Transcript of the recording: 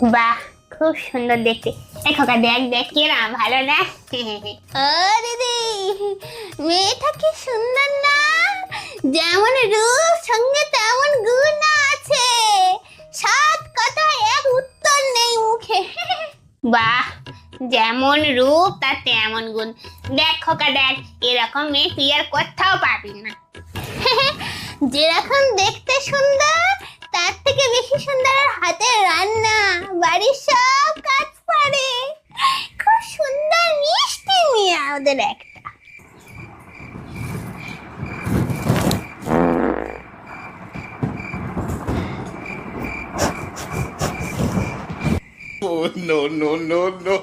বাহ, খুব সুন্দর দেখতে। খোকা দেখ দেখ কিরাম ভালো না? ও দিদি, মেয়েটা কি সুন্দর না? যেমন রূপ সঙ্গে তেমন গুণ আছে। সাত কথায় এক উত্তর নেই মুখে। বাহ, যেমন রূপ তার তেমন গুণ। দেখ খোকা দেখ, এরকম মেয়ে তুই আর কোথাও পাবি না। যেরকম দেখতে সুন্দর, তার থেকে বেশি সুন্দর আর হাতের রান্না, বাড়ির সব কাজ পারে। খুব সুন্দর মিষ্টি মেয়ে আমাদের একটা। Oh, no, no, no, no.